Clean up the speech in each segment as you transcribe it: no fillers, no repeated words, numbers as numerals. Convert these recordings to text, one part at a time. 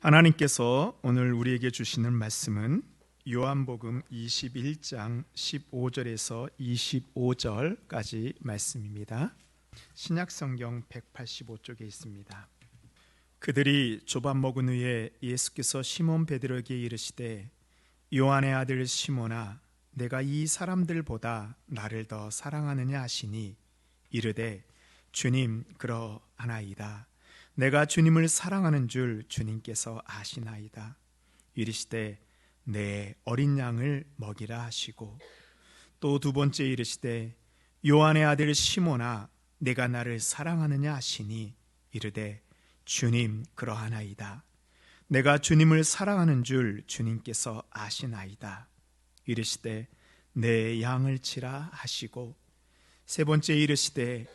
하나님께서 오늘 우리에게 주시는 말씀은 요한복음 21장 15절에서 25절까지 말씀입니다. 신약성경 185쪽에 있습니다. 그들이 조밥 먹은 후에 예수께서 시몬 베드로에게 이르시되 요한의 아들 시몬아 내가 이 사람들보다 나를 더 사랑하느냐 하시니 이르되 주님 그러하나이다. 내가 주님을 사랑하는 줄 주님께서 아시나이다. 이르시되 내 어린 양을 먹이라 하시고 또 두 번째 이르시되 요한의 아들 시몬아 내가 나를 사랑하느냐 하시니 이르되 주님 그러하나이다. 내가 주님을 사랑하는 줄 주님께서 아시나이다. 이르시되 내 양을 치라 하시고 세 번째 이르시되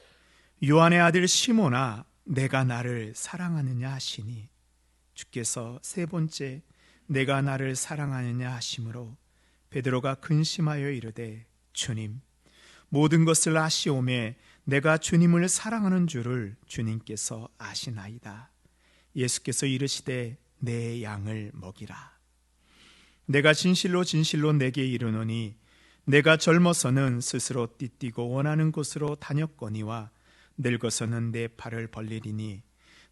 요한의 아들 시몬아 내가 나를 사랑하느냐 하시니 주께서 세 번째 내가 나를 사랑하느냐 하심으로 베드로가 근심하여 이르되 주님 모든 것을 아시오매 내가 주님을 사랑하는 줄을 주님께서 아시나이다. 예수께서 이르시되 내 양을 먹이라. 내가 진실로 진실로 내게 이르노니 내가 젊어서는 스스로 띠띠고 원하는 곳으로 다녔거니와 늙어서는 내 팔을 벌리리니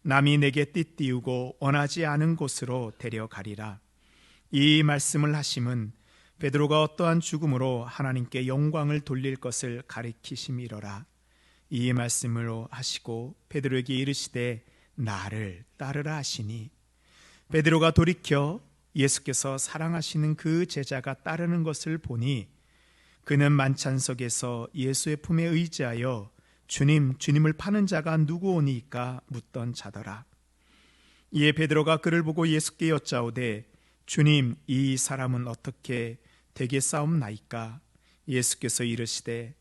남이 내게 띠띠우고 원하지 않은 곳으로 데려가리라. 이 말씀을 하심은 베드로가 어떠한 죽음으로 하나님께 영광을 돌릴 것을 가리키심이로라. 이 말씀으로 하시고 베드로에게 이르시되 나를 따르라 하시니 베드로가 돌이켜 예수께서 사랑하시는 그 제자가 따르는 것을 보니 그는 만찬석에서 예수의 품에 의지하여 주님을 파는 자가 누구오니까 묻던 자더라. 이에 베드로가 그를 보고 예수께 여짜오되 주님 이 사람은 어떻게 되겠사옵나이까? 예수께서 이르시되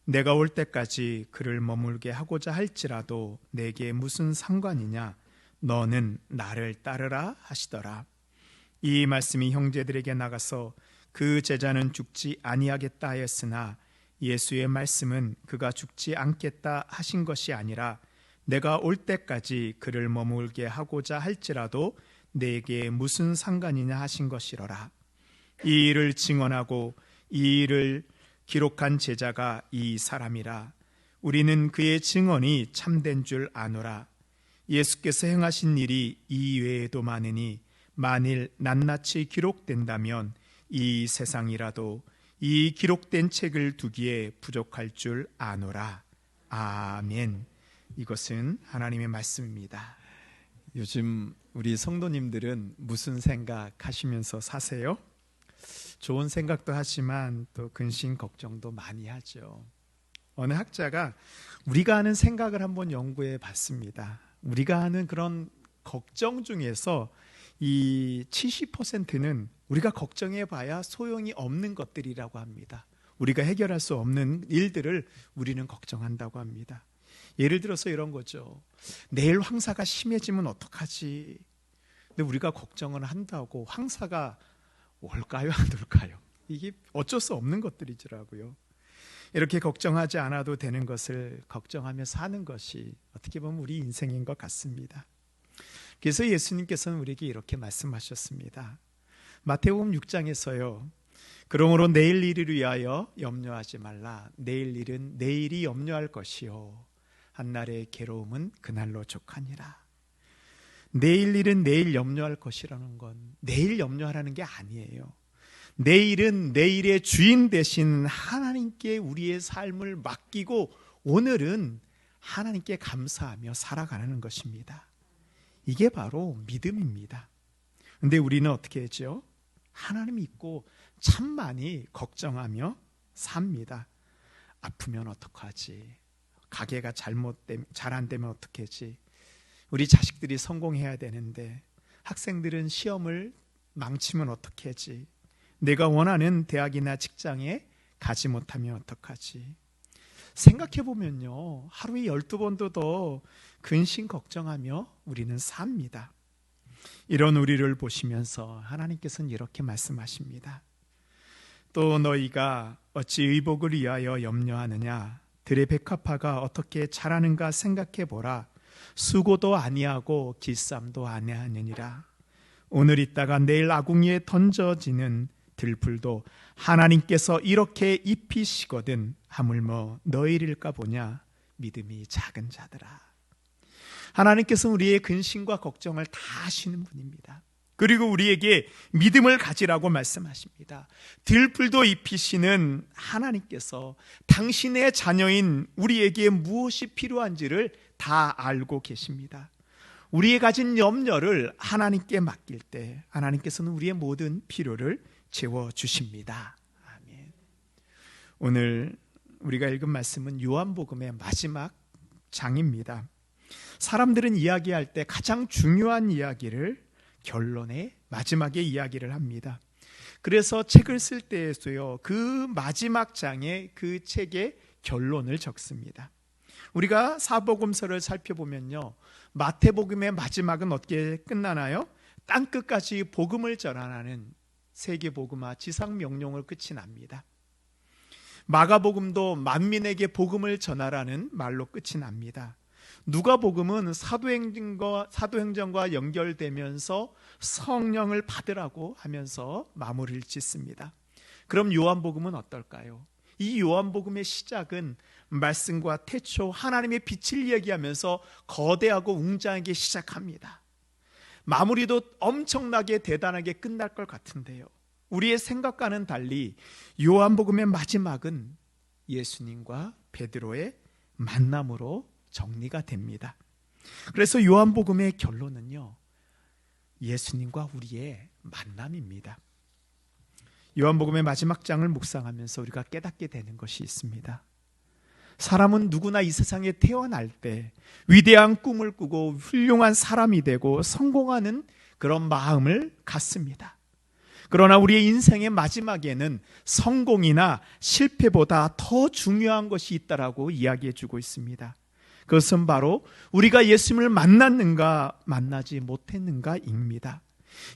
내가 올 때까지 그를 머물게 하고자 할지라도 내게 무슨 상관이냐? 너는 나를 따르라 하시더라. 이 말씀이 형제들에게 나가서 그 제자는 죽지 아니하겠다 하였으나 예수의 말씀은 그가 죽지 않겠다 하신 것이 아니라 내가 올 때까지 그를 머물게 하고자 할지라도 내게 무슨 상관이냐 하신 것이로라. 이 일을 증언하고 이 일을 기록한 제자가 이 사람이라. 우리는 그의 증언이 참된 줄 아노라. 예수께서 행하신 일이 이 외에도 많으니 만일 낱낱이 기록된다면 이 세상이라도 이 기록된 책을 두기에 부족할 줄 아노라. 아멘. 이것은 하나님의 말씀입니다. 요즘 우리 성도님들은 무슨 생각하시면서 사세요? 좋은 생각도 하지만 또 근심 걱정도 많이 하죠. 어느 학자가 우리가 하는 생각을 한번 연구해 봤습니다. 우리가 하는 그런 걱정 중에서 이 70%는 우리가 걱정해 봐야 소용이 없는 것들이라고 합니다. 우리가 해결할 수 없는 일들을 우리는 걱정한다고 합니다. 예를 들어서 이런 거죠. 내일 황사가 심해지면 어떡하지? 근데 우리가 걱정을 한다고 황사가 올까요? 안 올까요? 이게 어쩔 수 없는 것들이더라고요. 이렇게 걱정하지 않아도 되는 것을 걱정하며 사는 것이 어떻게 보면 우리 인생인 것 같습니다. 그래서 예수님께서는 우리에게 이렇게 말씀하셨습니다. 마태복음 6장에서요. 그러므로 내일 일을 위하여 염려하지 말라. 내일 일은 내일이 염려할 것이요 한날의 괴로움은 그날로 족하니라. 내일 일은 내일 염려할 것이라는 건 내일 염려하라는 게 아니에요. 내일은 내일의 주인 되신 하나님께 우리의 삶을 맡기고 오늘은 하나님께 감사하며 살아가는 것입니다. 이게 바로 믿음입니다. 근데 우리는 어떻게 했죠? 하나님 믿고 참 많이 걱정하며 삽니다. 아프면 어떡하지? 가게가 잘 안 되면 어떡하지? 우리 자식들이 성공해야 되는데 학생들은 시험을 망치면 어떡하지? 내가 원하는 대학이나 직장에 가지 못하면 어떡하지? 생각해보면요. 하루에 12번도 더 근심 걱정하며 우리는 삽니다. 이런 우리를 보시면서 하나님께서는 이렇게 말씀하십니다. 또 너희가 어찌 의복을 위하여 염려하느냐? 들의 백합화가 어떻게 자라는가 생각해보라. 수고도 아니하고 길쌈도 아니하느니라. 오늘 있다가 내일 아궁이에 던져지는 들풀도 하나님께서 이렇게 입히시거든 하물며 너희일까 보냐 믿음이 작은 자들아. 하나님께서는 우리의 근심과 걱정을 다 아시는 분입니다. 그리고 우리에게 믿음을 가지라고 말씀하십니다. 들풀도 입히시는 하나님께서 당신의 자녀인 우리에게 무엇이 필요한지를 다 알고 계십니다. 우리의 가진 염려를 하나님께 맡길 때 하나님께서는 우리의 모든 필요를 채워주십니다. 아멘. 오늘 우리가 읽은 말씀은 요한복음의 마지막 장입니다. 사람들은 이야기할 때 가장 중요한 이야기를 결론의 마지막에 이야기를 합니다. 그래서 책을 쓸 때에도요, 그 마지막 장에 그 책의 결론을 적습니다. 우리가 사복음서를 살펴보면요, 마태복음의 마지막은 어떻게 끝나나요? 땅끝까지 복음을 전하는 세계복음화 지상명령을 끝이 납니다. 마가복음도 만민에게 복음을 전하라는 말로 끝이 납니다. 누가복음은 사도행전과 연결되면서 성령을 받으라고 하면서 마무리를 짓습니다. 그럼 요한복음은 어떨까요? 이 요한복음의 시작은 말씀과 태초 하나님의 빛을 얘기하면서 거대하고 웅장하게 시작합니다. 마무리도 엄청나게 대단하게 끝날 것 같은데요, 우리의 생각과는 달리 요한복음의 마지막은 예수님과 베드로의 만남으로 정리가 됩니다. 그래서 요한복음의 결론은요, 예수님과 우리의 만남입니다. 요한복음의 마지막 장을 묵상하면서 우리가 깨닫게 되는 것이 있습니다. 사람은 누구나 이 세상에 태어날 때 위대한 꿈을 꾸고 훌륭한 사람이 되고 성공하는 그런 마음을 갖습니다. 그러나 우리의 인생의 마지막에는 성공이나 실패보다 더 중요한 것이 있다라고 이야기해 주고 있습니다. 그것은 바로 우리가 예수님을 만났는가 만나지 못했는가입니다.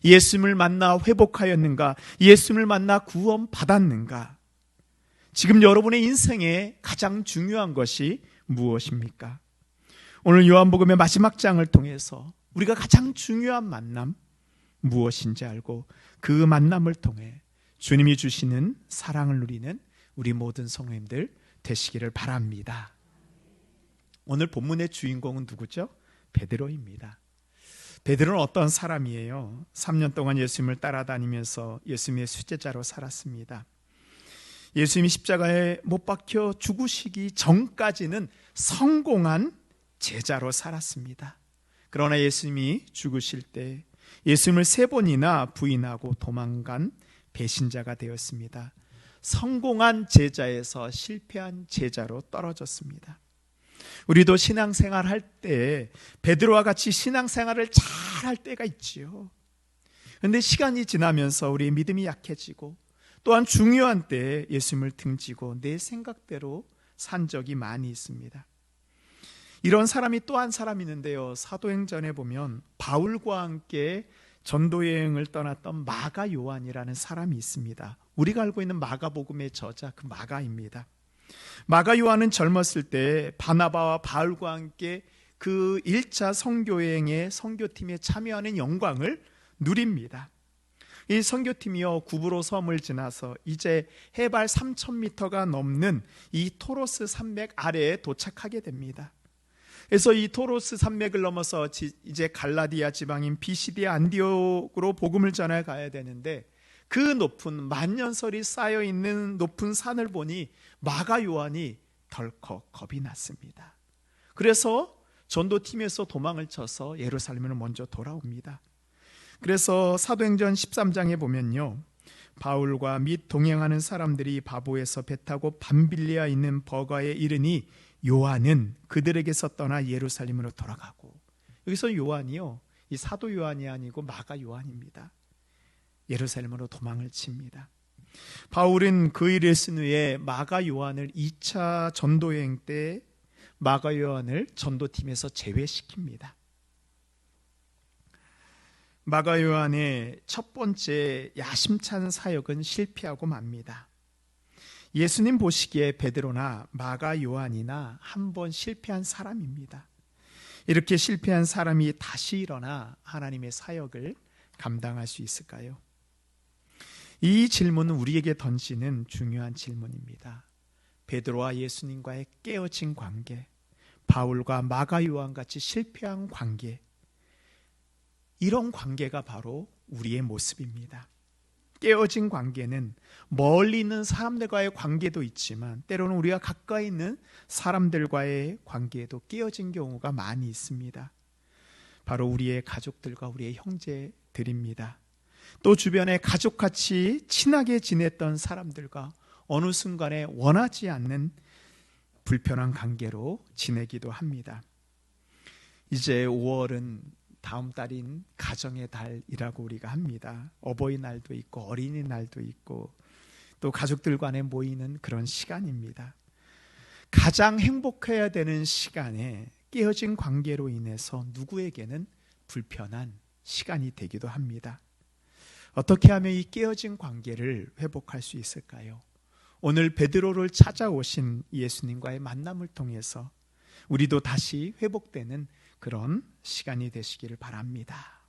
예수님을 만나 회복하였는가, 예수님을 만나 구원받았는가. 지금 여러분의 인생에 가장 중요한 것이 무엇입니까? 오늘 요한복음의 마지막 장을 통해서 우리가 가장 중요한 만남 무엇인지 알고 그 만남을 통해 주님이 주시는 사랑을 누리는 우리 모든 성도님들 되시기를 바랍니다. 오늘 본문의 주인공은 누구죠? 베드로입니다. 베드로는 어떤 사람이에요? 3년 동안 예수님을 따라다니면서 예수님의 수제자로 살았습니다. 예수님이 십자가에 못 박혀 죽으시기 전까지는 성공한 제자로 살았습니다. 그러나 예수님이 죽으실 때 예수님을 3번이나 부인하고 도망간 배신자가 되었습니다. 성공한 제자에서 실패한 제자로 떨어졌습니다. 우리도 신앙생활 할 때 베드로와 같이 신앙생활을 잘 할 때가 있지요. 그런데 시간이 지나면서 우리의 믿음이 약해지고 또한 중요한 때에 예수님을 등지고 내 생각대로 산 적이 많이 있습니다. 이런 사람이 또 한 사람 있는데요, 사도행전에 보면 바울과 함께 전도여행을 떠났던 마가 요한이라는 사람이 있습니다. 우리가 알고 있는 마가복음의 저자 그 마가입니다. 마가 요한은 젊었을 때 바나바와 바울과 함께 그 1차 선교여행의 선교팀에 참여하는 영광을 누립니다. 이 선교팀이요, 구브로 섬을 지나서 이제 해발 3,000m가 넘는 이 토로스 산맥 아래에 도착하게 됩니다. 그래서 이 토로스 산맥을 넘어서 이제 갈라디아 지방인 비시디아 안디옥으로 복음을 전해 가야 되는데 그 높은 만년설이 쌓여있는 높은 산을 보니 마가 요한이 덜컥 겁이 났습니다. 그래서 전도팀에서 도망을 쳐서 예루살렘으로 먼저 돌아옵니다. 그래서 사도행전 13장에 보면요, 바울과 및 동행하는 사람들이 바보에서 배 타고 밤빌리아 있는 버가에 이르니 요한은 그들에게서 떠나 예루살렘으로 돌아가고, 여기서 요한이요, 이 사도 요한이 아니고 마가 요한입니다. 예루살렘으로 도망을 칩니다. 바울은 그 일을 쓴 후에 마가 요한을 2차 전도여행 때 마가 요한을 전도팀에서 제외시킵니다. 마가 요한의 첫 번째 야심찬 사역은 실패하고 맙니다. 예수님 보시기에 베드로나 마가 요한이나 한 번 실패한 사람입니다. 이렇게 실패한 사람이 다시 일어나 하나님의 사역을 감당할 수 있을까요? 이 질문은 우리에게 던지는 중요한 질문입니다. 베드로와 예수님과의 깨어진 관계, 바울과 마가 요한같이 실패한 관계, 이런 관계가 바로 우리의 모습입니다. 깨어진 관계는 멀리 있는 사람들과의 관계도 있지만 때로는 우리가 가까이 있는 사람들과의 관계에도 깨어진 경우가 많이 있습니다. 바로 우리의 가족들과 우리의 형제들입니다. 또 주변에 가족같이 친하게 지냈던 사람들과 어느 순간에 원하지 않는 불편한 관계로 지내기도 합니다. 이제 5월은 다음 달인 가정의 달이라고 우리가 합니다. 어버이날도 있고 어린이날도 있고 또 가족들 간에 모이는 그런 시간입니다. 가장 행복해야 되는 시간에 깨어진 관계로 인해서 누구에게는 불편한 시간이 되기도 합니다. 어떻게 하면 이 깨어진 관계를 회복할 수 있을까요? 오늘 베드로를 찾아오신 예수님과의 만남을 통해서 우리도 다시 회복되는 그런 시간이 되시기를 바랍니다.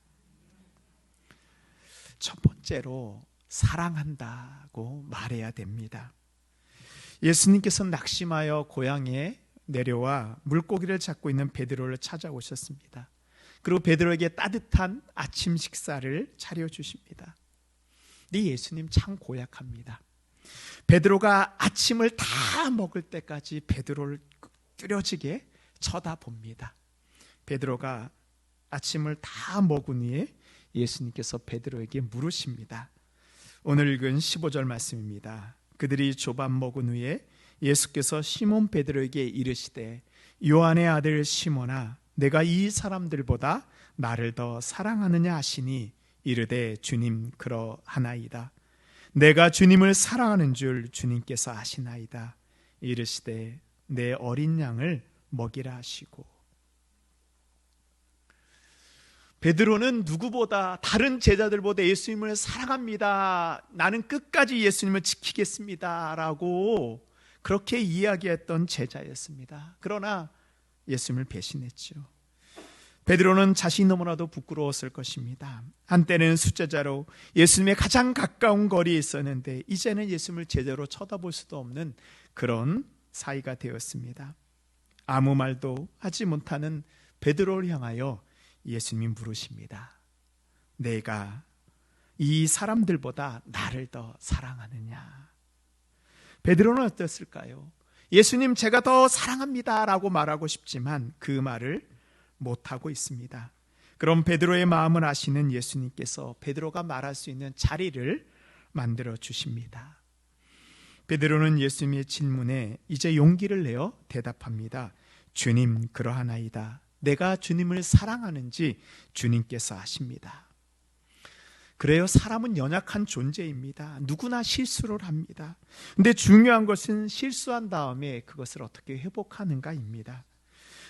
첫 번째로 사랑한다고 말해야 됩니다. 예수님께서 낙심하여 고향에 내려와 물고기를 잡고 있는 베드로를 찾아오셨습니다. 그리고 베드로에게 따뜻한 아침 식사를 차려주십니다. 근데 예수님 참 고약합니다. 베드로가 아침을 다 먹을 때까지 베드로를 뚜려지게 쳐다봅니다. 베드로가 아침을 다 먹은 후에 예수님께서 베드로에게 물으십니다. 오늘 읽은 15절 말씀입니다. 그들이 조밥 먹은 후에 예수께서 시몬 베드로에게 이르시되 요한의 아들 시몬아 내가 이 사람들보다 나를 더 사랑하느냐 하시니 이르되 주님 그러하나이다. 내가 주님을 사랑하는 줄 주님께서 아시나이다. 이르시되 내 어린 양을 먹이라 하시고. 베드로는 누구보다 다른 제자들보다 예수님을 사랑합니다. 나는 끝까지 예수님을 지키겠습니다 라고 그렇게 이야기했던 제자였습니다. 그러나 예수님을 배신했죠. 베드로는 자신이 너무나도 부끄러웠을 것입니다. 한때는 수제자로 예수님의 가장 가까운 거리에 있었는데 이제는 예수님을 제대로 쳐다볼 수도 없는 그런 사이가 되었습니다. 아무 말도 하지 못하는 베드로를 향하여 예수님이 물으십니다. 내가 이 사람들보다 나를 더 사랑하느냐? 베드로는 어땠을까요? 예수님 제가 더 사랑합니다 라고 말하고 싶지만 그 말을 못하고 있습니다. 그럼 베드로의 마음을 아시는 예수님께서 베드로가 말할 수 있는 자리를 만들어 주십니다. 베드로는 예수님의 질문에 이제 용기를 내어 대답합니다. 주님 그러하나이다. 내가 주님을 사랑하는지 주님께서 아십니다. 그래요, 사람은 연약한 존재입니다. 누구나 실수를 합니다. 근데 중요한 것은 실수한 다음에 그것을 어떻게 회복하는가입니다.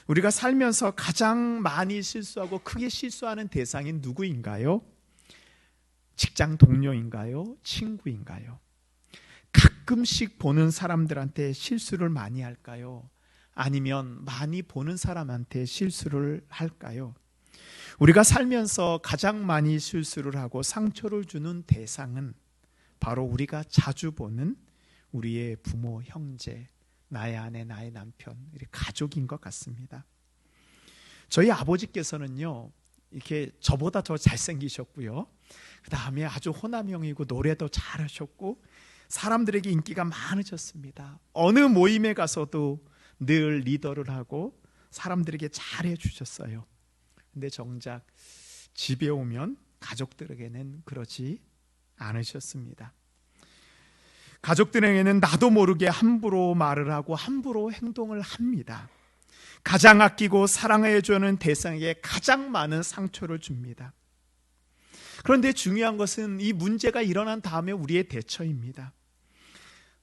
우리가 살면서 가장 많이 실수하고 크게 실수하는 대상이 누구인가요? 직장 동료인가요? 친구인가요? 가끔씩 보는 사람들한테 실수를 많이 할까요? 아니면 많이 보는 사람한테 실수를 할까요? 우리가 살면서 가장 많이 실수를 하고 상처를 주는 대상은 바로 우리가 자주 보는 우리의 부모, 형제, 나의 아내, 나의 남편, 가족인 것 같습니다. 저희 아버지께서는요, 이렇게 저보다 더 잘생기셨고요. 그 다음에 아주 호남형이고 노래도 잘하셨고 사람들에게 인기가 많으셨습니다. 어느 모임에 가서도 늘 리더를 하고 사람들에게 잘해 주셨어요. 근데 정작 집에 오면 가족들에게는 그러지 않으셨습니다. 가족들에게는 나도 모르게 함부로 말을 하고 함부로 행동을 합니다. 가장 아끼고 사랑해주는 대상에게 가장 많은 상처를 줍니다. 그런데 중요한 것은 이 문제가 일어난 다음에 우리의 대처입니다.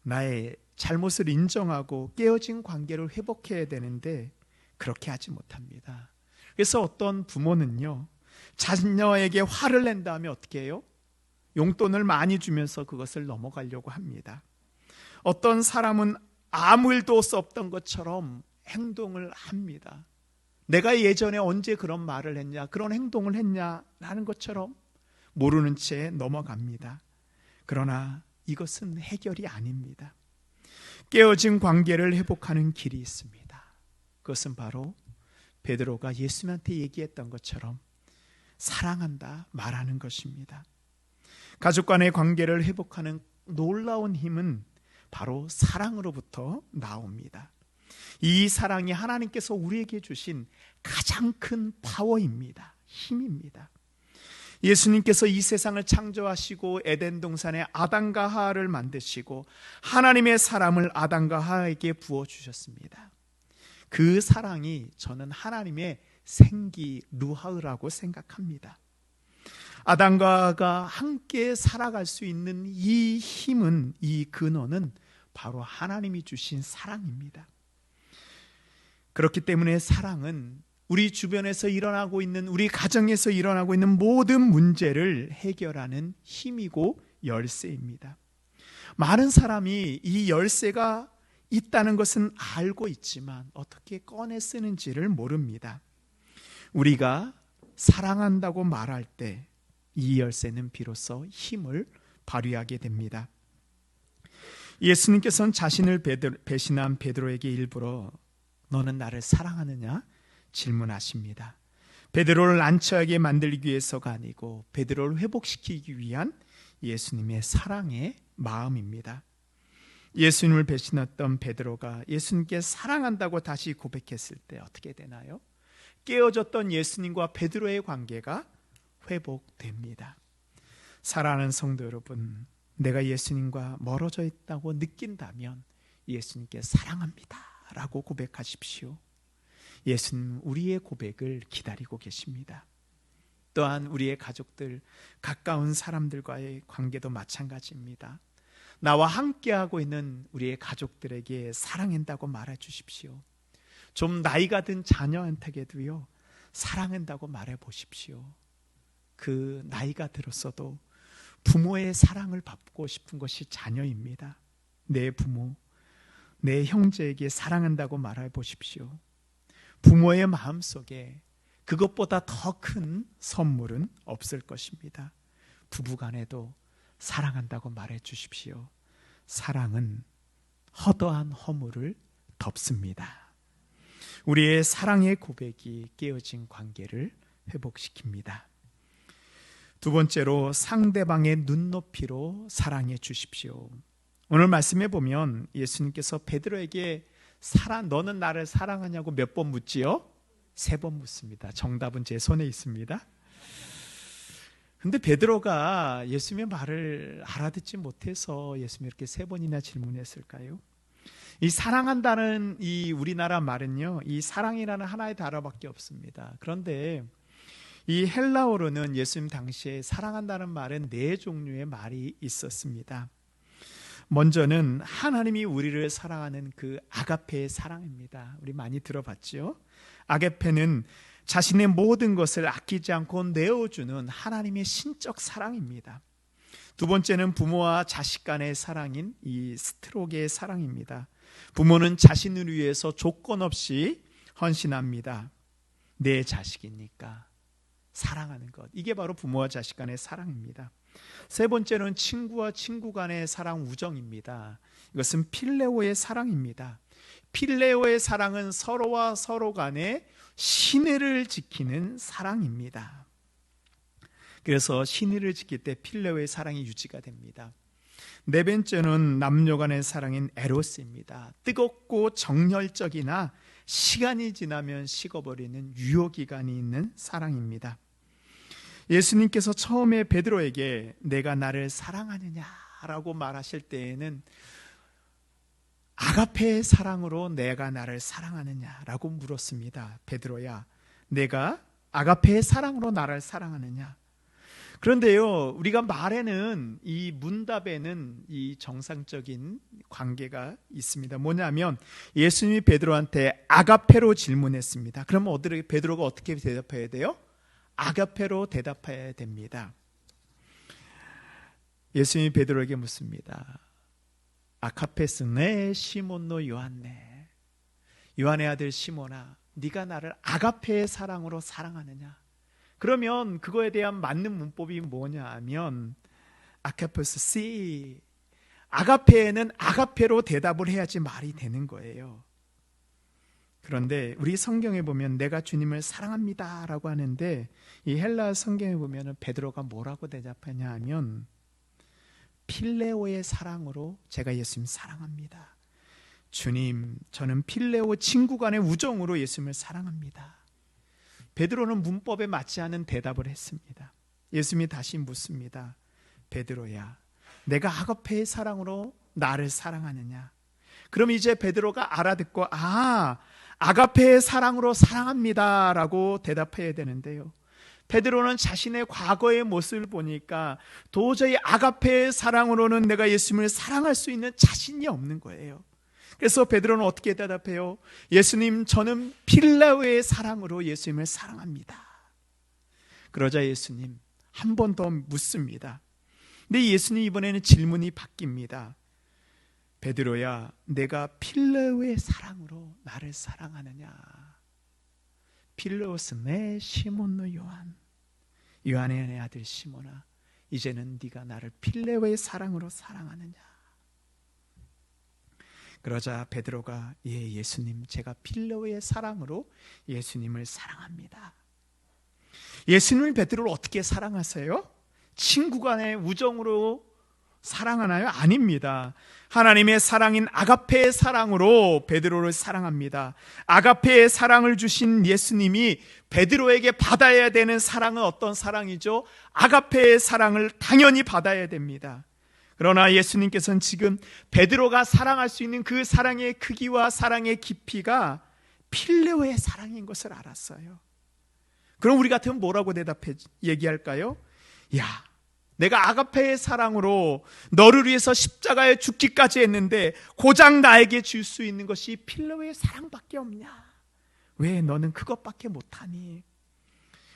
나의 잘못을 인정하고 깨어진 관계를 회복해야 되는데 그렇게 하지 못합니다. 그래서 어떤 부모는요, 자녀에게 화를 낸 다음에 어떻게 해요? 용돈을 많이 주면서 그것을 넘어가려고 합니다. 어떤 사람은 아무 일도 없던 것처럼 행동을 합니다. 내가 예전에 언제 그런 말을 했냐, 그런 행동을 했냐 하는 것처럼 모르는 채 넘어갑니다. 그러나 이것은 해결이 아닙니다. 깨어진 관계를 회복하는 길이 있습니다. 그것은 바로 베드로가 예수님한테 얘기했던 것처럼 사랑한다 말하는 것입니다. 가족 간의 관계를 회복하는 놀라운 힘은 바로 사랑으로부터 나옵니다. 이 사랑이 하나님께서 우리에게 주신 가장 큰 파워입니다. 힘입니다. 예수님께서 이 세상을 창조하시고 에덴 동산에 아담과 하와를 만드시고 하나님의 사람을 아담과 하와에게 부어주셨습니다. 그 사랑이 저는 하나님의 생기 루하흐라고 생각합니다. 아담과 하와가 함께 살아갈 수 있는 이 힘은, 이 근원은 바로 하나님이 주신 사랑입니다. 그렇기 때문에 사랑은 우리 주변에서 일어나고 있는, 우리 가정에서 일어나고 있는 모든 문제를 해결하는 힘이고 열쇠입니다. 많은 사람이 이 열쇠가 있다는 것은 알고 있지만 어떻게 꺼내 쓰는지를 모릅니다. 우리가 사랑한다고 말할 때 이 열쇠는 비로소 힘을 발휘하게 됩니다. 예수님께서는 자신을 배신한 베드로에게 일부러 너는 나를 사랑하느냐 질문하십니다. 베드로를 난처하게 만들기 위해서가 아니고 베드로를 회복시키기 위한 예수님의 사랑의 마음입니다. 예수님을 배신했던 베드로가 예수님께 사랑한다고 다시 고백했을 때 어떻게 되나요? 깨어졌던 예수님과 베드로의 관계가 회복됩니다. 사랑하는 성도 여러분, 내가 예수님과 멀어져 있다고 느낀다면 예수님께 사랑합니다 라고 고백하십시오. 예수님 우리의 고백을 기다리고 계십니다. 또한 우리의 가족들, 가까운 사람들과의 관계도 마찬가지입니다. 나와 함께하고 있는 우리의 가족들에게 사랑한다고 말해 주십시오. 좀 나이가 든 자녀한테도요, 사랑한다고 말해 보십시오. 그 나이가 들었어도 부모의 사랑을 받고 싶은 것이 자녀입니다. 내 부모, 내 형제에게 사랑한다고 말해 보십시오. 부모의 마음속에 그것보다 더 큰 선물은 없을 것입니다. 부부간에도 사랑한다고 말해 주십시오. 사랑은 허다한 허물을 덮습니다. 우리의 사랑의 고백이 깨어진 관계를 회복시킵니다. 두 번째로 상대방의 눈높이로 사랑해 주십시오. 오늘 말씀해 보면 예수님께서 베드로에게 너는 나를 사랑하냐고 몇 번 묻지요? 3번 묻습니다. 정답은 제 손에 있습니다. 근데 베드로가 예수님의 말을 알아듣지 못해서 예수님이 이렇게 3번이나 질문했을까요? 이 사랑한다는 이 우리나라 말은요, 이 사랑이라는 하나의 단어밖에 없습니다. 그런데 이 헬라어로는 예수님 당시에 사랑한다는 말은 4종류의 말이 있었습니다. 먼저는 하나님이 우리를 사랑하는 그 아가페의 사랑입니다. 우리 많이 들어봤죠? 아가페는 자신의 모든 것을 아끼지 않고 내어주는 하나님의 신적 사랑입니다. 두 번째는 부모와 자식 간의 사랑인 이 스트로게의 사랑입니다. 부모는 자신을 위해서 조건 없이 헌신합니다. 내 자식이니까 사랑하는 것, 이게 바로 부모와 자식 간의 사랑입니다. 세 번째는 친구와 친구 간의 사랑, 우정입니다. 이것은 필레오의 사랑입니다. 필레오의 사랑은 서로와 서로 간의 신의를 지키는 사랑입니다. 그래서 신의를 지킬 때 필레오의 사랑이 유지가 됩니다. 네 번째는 남녀 간의 사랑인 에로스입니다. 뜨겁고 정열적이나 시간이 지나면 식어버리는 유효기간이 있는 사랑입니다. 예수님께서 처음에 베드로에게 내가 나를 사랑하느냐라고 말하실 때에는 아가페의 사랑으로 내가 나를 사랑하느냐라고 물었습니다. 베드로야, 내가 아가페의 사랑으로 나를 사랑하느냐? 그런데요, 우리가 말에는 이 문답에는 이 정상적인 관계가 있습니다. 뭐냐면 예수님이 베드로한테 아가페로 질문했습니다. 그러면 베드로가 어떻게 대답해야 돼요? 아가페로 대답해야 됩니다. 예수님이 베드로에게 묻습니다. 아카페스네 시몬노 요한네, 요한의 아들 시몬아, 네가 나를 아가페의 사랑으로 사랑하느냐? 그러면 그거에 대한 맞는 문법이 뭐냐 하면 아카페스 시, 아가페에는 아가페로 대답을 해야지 말이 되는 거예요. 그런데 우리 성경에 보면 내가 주님을 사랑합니다 라고 하는데, 이 헬라 성경에 보면 베드로가 뭐라고 대답하냐 하면 필레오의 사랑으로 제가 예수님 사랑합니다. 주님, 저는 필레오 친구 간의 우정으로 예수님을 사랑합니다. 베드로는 문법에 맞지 않은 대답을 했습니다. 예수님이 다시 묻습니다. 베드로야, 내가 아가페의 사랑으로 나를 사랑하느냐? 그럼 이제 베드로가 알아듣고 아가페의 사랑으로 사랑합니다 라고 대답해야 되는데요, 베드로는 자신의 과거의 모습을 보니까 도저히 아가페의 사랑으로는 내가 예수님을 사랑할 수 있는 자신이 없는 거예요. 그래서 베드로는 어떻게 대답해요? 예수님, 저는 필레오의 사랑으로 예수님을 사랑합니다. 그러자 예수님 한 번 더 묻습니다. 근데 예수님 이번에는 질문이 바뀝니다. 베드로야, 내가 필레오의 사랑으로 나를 사랑하느냐? 필레오스네 시몬노 요한, 요한의 아들 시몬아, 이제는 네가 나를 필레오의 사랑으로 사랑하느냐? 그러자 베드로가 예수님, 제가 필레오의 사랑으로 예수님을 사랑합니다. 예수님을 베드로를 어떻게 사랑하세요? 친구 간의 우정으로 사랑하나요? 아닙니다. 하나님의 사랑인 아가페의 사랑으로 베드로를 사랑합니다. 아가페의 사랑을 주신 예수님이 베드로에게 받아야 되는 사랑은 어떤 사랑이죠? 아가페의 사랑을 당연히 받아야 됩니다. 그러나 예수님께서는 지금 베드로가 사랑할 수 있는 그 사랑의 크기와 사랑의 깊이가 필레오의 사랑인 것을 알았어요. 그럼 우리 같으면 뭐라고 얘기할까요? 야, 내가 아가페의 사랑으로 너를 위해서 십자가에 죽기까지 했는데 고작 나에게 줄 수 있는 것이 필레오의 사랑밖에 없냐? 왜 너는 그것밖에 못하니?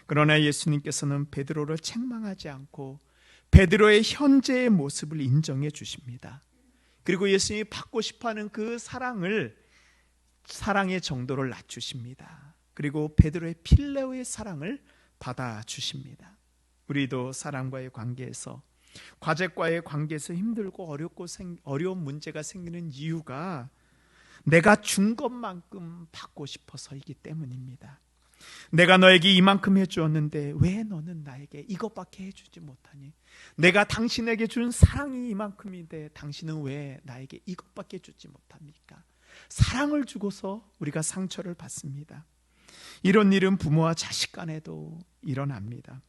그러나 예수님께서는 베드로를 책망하지 않고 베드로의 현재의 모습을 인정해 주십니다. 그리고 예수님이 받고 싶어하는 그 사랑의 정도를 낮추십니다. 그리고 베드로의 필레오의 사랑을 받아주십니다. 우리도 사람과의 관계에서, 가족과의 관계에서 힘들고 어려운 문제가 생기는 이유가 내가 준 것만큼 받고 싶어서이기 때문입니다. 내가 너에게 이만큼 해주었는데 왜 너는 나에게 이것밖에 해주지 못하니? 내가 당신에게 준 사랑이 이만큼인데 당신은 왜 나에게 이것밖에 주지 못합니까? 사랑을 주고서 우리가 상처를 받습니다. 이런 일은 부모와 자식 간에도 일어납니다.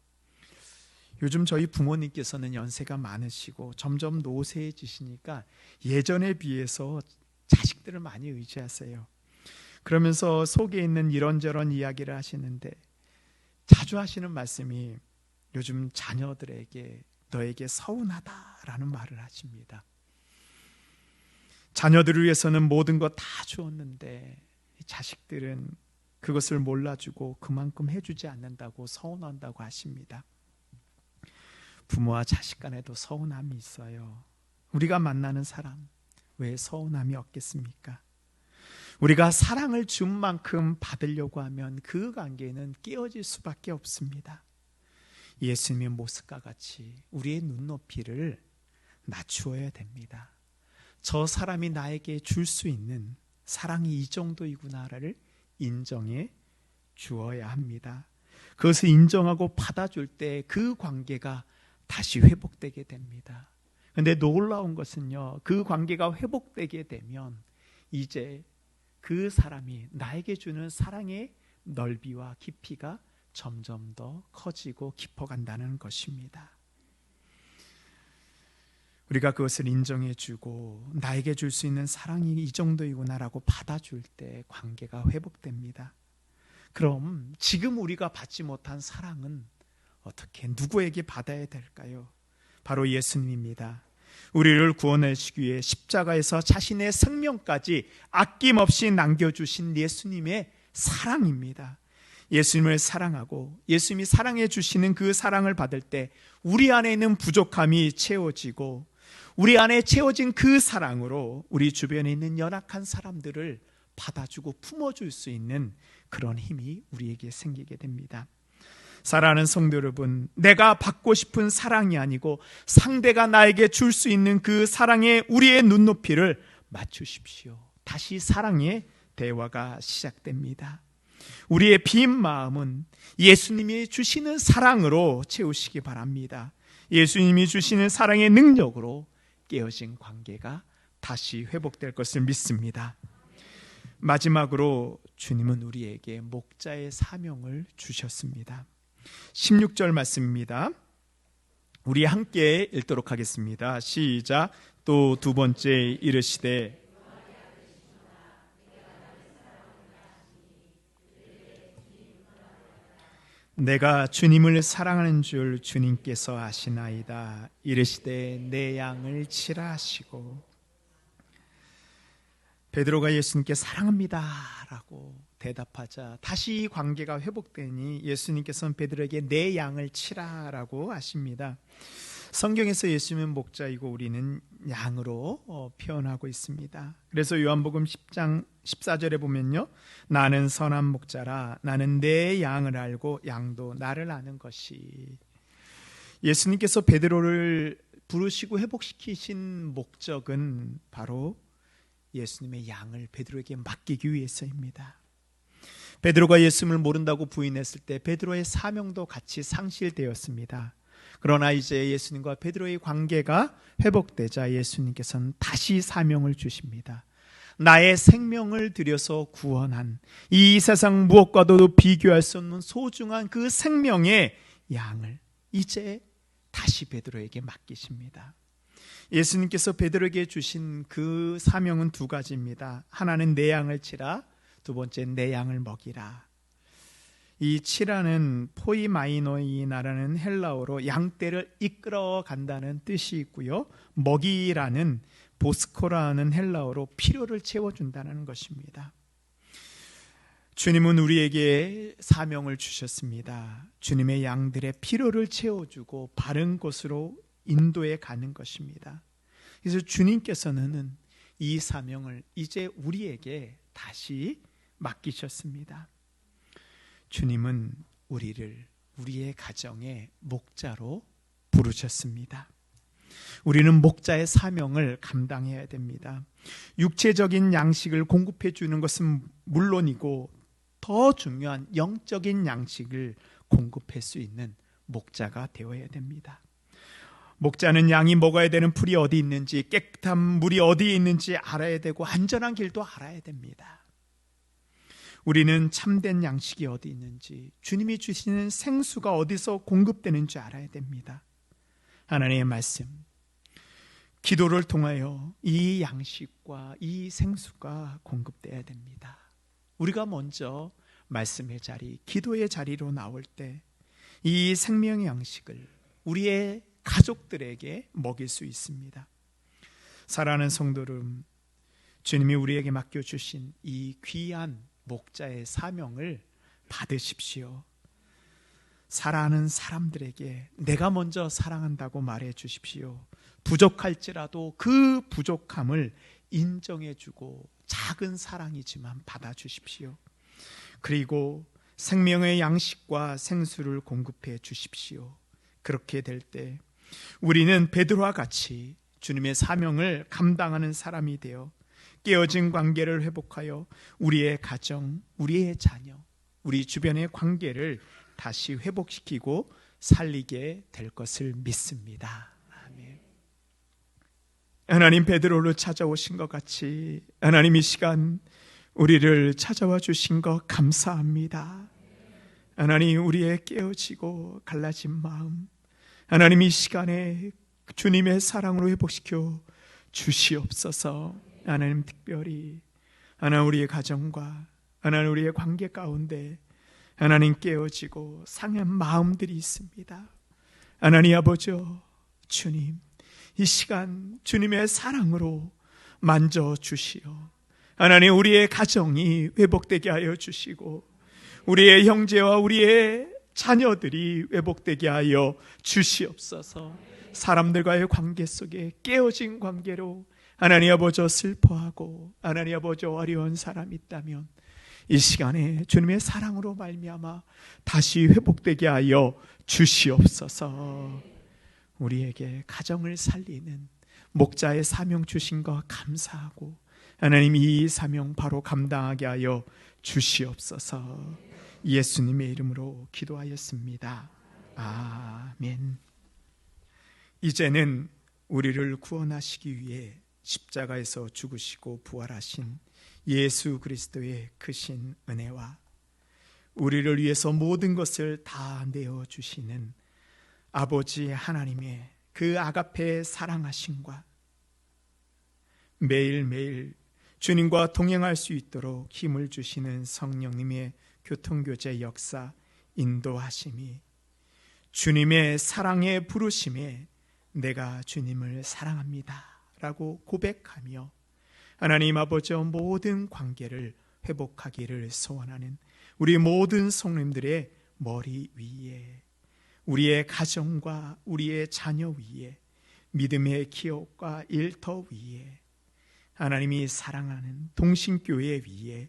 요즘 저희 부모님께서는 연세가 많으시고 점점 노쇠해지시니까 예전에 비해서 자식들을 많이 의지하세요. 그러면서 속에 있는 이런저런 이야기를 하시는데 자주 하시는 말씀이 요즘 자녀들에게 너에게 서운하다라는 말을 하십니다. 자녀들을 위해서는 모든 것 다 주었는데 자식들은 그것을 몰라주고 그만큼 해주지 않는다고 서운한다고 하십니다. 부모와 자식 간에도 서운함이 있어요. 우리가 만나는 사람, 왜 서운함이 없겠습니까? 우리가 사랑을 준 만큼 받으려고 하면 그 관계는 깨어질 수밖에 없습니다. 예수님의 모습과 같이 우리의 눈높이를 낮추어야 됩니다. 저 사람이 나에게 줄 수 있는 사랑이 이 정도이구나를 인정해 주어야 합니다. 그것을 인정하고 받아줄 때 그 관계가 다시 회복되게 됩니다. 그런데 놀라운 것은요, 그 관계가 회복되게 되면 이제 그 사람이 나에게 주는 사랑의 넓이와 깊이가 점점 더 커지고 깊어간다는 것입니다. 우리가 그것을 인정해주고 나에게 줄 수 있는 사랑이 이 정도이구나라고 받아줄 때 관계가 회복됩니다. 그럼 지금 우리가 받지 못한 사랑은 어떻게 누구에게 받아야 될까요? 바로 예수님입니다. 우리를 구원하시기 위해 십자가에서 자신의 생명까지 아낌없이 남겨주신 예수님의 사랑입니다. 예수님을 사랑하고 예수님이 사랑해 주시는 그 사랑을 받을 때 우리 안에 있는 부족함이 채워지고 우리 안에 채워진 그 사랑으로 우리 주변에 있는 연약한 사람들을 받아주고 품어줄 수 있는 그런 힘이 우리에게 생기게 됩니다. 사랑하는 성도 여러분, 내가 받고 싶은 사랑이 아니고 상대가 나에게 줄 수 있는 그 사랑에 우리의 눈높이를 맞추십시오. 다시 사랑의 대화가 시작됩니다. 우리의 빈 마음은 예수님이 주시는 사랑으로 채우시기 바랍니다. 예수님이 주시는 사랑의 능력으로 깨어진 관계가 다시 회복될 것을 믿습니다. 마지막으로 주님은 우리에게 목자의 사명을 주셨습니다. 16절 말씀입니다. 우리 함께 읽도록 하겠습니다. 시작. 또 두 번째 이르시되 내가 주님을 사랑하는 줄 주님께서 아시나이다. 이르시되 내 양을 치라 하시고, 베드로가 예수님께 사랑합니다 라고 대답하자 다시 관계가 회복되니 예수님께서는 베드로에게 내 양을 치라 라고 하십니다. 성경에서 예수님은 목자이고 우리는 양으로 표현하고 있습니다. 그래서 요한복음 10장 14절에 보면요, 나는 선한 목자라, 나는 내 양을 알고 양도 나를 아는 것이. 예수님께서 베드로를 부르시고 회복시키신 목적은 바로 예수님의 양을 베드로에게 맡기기 위해서입니다. 베드로가 예수님을 모른다고 부인했을 때 베드로의 사명도 같이 상실되었습니다. 그러나 이제 예수님과 베드로의 관계가 회복되자 예수님께서는 다시 사명을 주십니다. 나의 생명을 들여서 구원한 이 세상 무엇과도 비교할 수 없는 소중한 그 생명의 양을 이제 다시 베드로에게 맡기십니다. 예수님께서 베드로에게 주신 그 사명은 두 가지입니다. 하나는 내 양을 치라, 두 번째 내 양을 먹이라. 이 치라는 포이마이노이나라는 헬라어로 양떼를 이끌어 간다는 뜻이 있고요, 먹이라는 보스코라는 헬라어로 필요를 채워준다는 것입니다. 주님은 우리에게 사명을 주셨습니다. 주님의 양들의 필요를 채워주고 바른 곳으로 인도해 가는 것입니다. 그래서 주님께서는 이 사명을 이제 우리에게 다시 맡기셨습니다. 주님은 우리를 우리의 가정의 목자로 부르셨습니다. 우리는 목자의 사명을 감당해야 됩니다. 육체적인 양식을 공급해 주는 것은 물론이고 더 중요한 영적인 양식을 공급할 수 있는 목자가 되어야 됩니다. 목자는 양이 먹어야 되는 풀이 어디 있는지, 깨끗한 물이 어디에 있는지 알아야 되고 안전한 길도 알아야 됩니다. 우리는 참된 양식이 어디 있는지, 주님이 주시는 생수가 어디서 공급되는지 알아야 됩니다. 하나님의 말씀, 기도를 통하여 이 양식과 이 생수가 공급돼야 됩니다. 우리가 먼저 말씀의 자리, 기도의 자리로 나올 때 이 생명의 양식을 우리의 가족들에게 먹일 수 있습니다. 사랑하는 성도 여러분, 주님이 우리에게 맡겨주신 이 귀한 목자의 사명을 받으십시오. 사랑하는 사람들에게 내가 먼저 사랑한다고 말해 주십시오. 부족할지라도 그 부족함을 인정해주고 작은 사랑이지만 받아주십시오. 그리고 생명의 양식과 생수를 공급해 주십시오. 그렇게 될 때 우리는 베드로와 같이 주님의 사명을 감당하는 사람이 되어 깨어진 관계를 회복하여 우리의 가정, 우리의 자녀, 우리 주변의 관계를 다시 회복시키고 살리게 될 것을 믿습니다. 아멘. 하나님, 베드로를 찾아오신 것 같이 하나님 이 시간 우리를 찾아와 주신 것 감사합니다. 하나님, 우리의 깨어지고 갈라진 마음 하나님 이 시간에 주님의 사랑으로 회복시켜 주시옵소서. 하나님, 특별히 하나님 우리의 가정과 하나님 우리의 관계 가운데 하나님 깨어지고 상한 마음들이 있습니다. 하나님 아버지, 주님 이 시간 주님의 사랑으로 만져주시어 하나님 우리의 가정이 회복되게 하여 주시고 우리의 형제와 우리의 자녀들이 회복되게 하여 주시옵소서. 사람들과의 관계 속에 깨어진 관계로 하나님 아버지 슬퍼하고 하나님 아버지 어려운 사람이 있다면 이 시간에 주님의 사랑으로 말미암아 다시 회복되게 하여 주시옵소서. 우리에게 가정을 살리는 목자의 사명 주신 것 감사하고 하나님 이 사명 바로 감당하게 하여 주시옵소서. 예수님의 이름으로 기도하였습니다. 아멘. 이제는 우리를 구원하시기 위해 십자가에서 죽으시고 부활하신 예수 그리스도의 크신 은혜와 우리를 위해서 모든 것을 다 내어주시는 아버지 하나님의 그 아가페의 사랑하심과 매일매일 주님과 동행할 수 있도록 힘을 주시는 성령님의 교통교제 역사 인도하심이 주님의 사랑의 부르심에 내가 주님을 사랑합니다 라고 고백하며 하나님 아버지와 모든 관계를 회복하기를 소원하는 우리 모든 성도님들의 머리 위에, 우리의 가정과 우리의 자녀 위에, 믿음의 기업과 일터 위에, 하나님이 사랑하는 동신교회 위에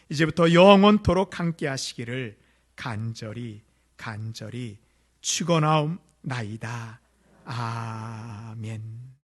이제부터 영원토록 함께 하시기를 간절히 축원하옵나이다. 아멘.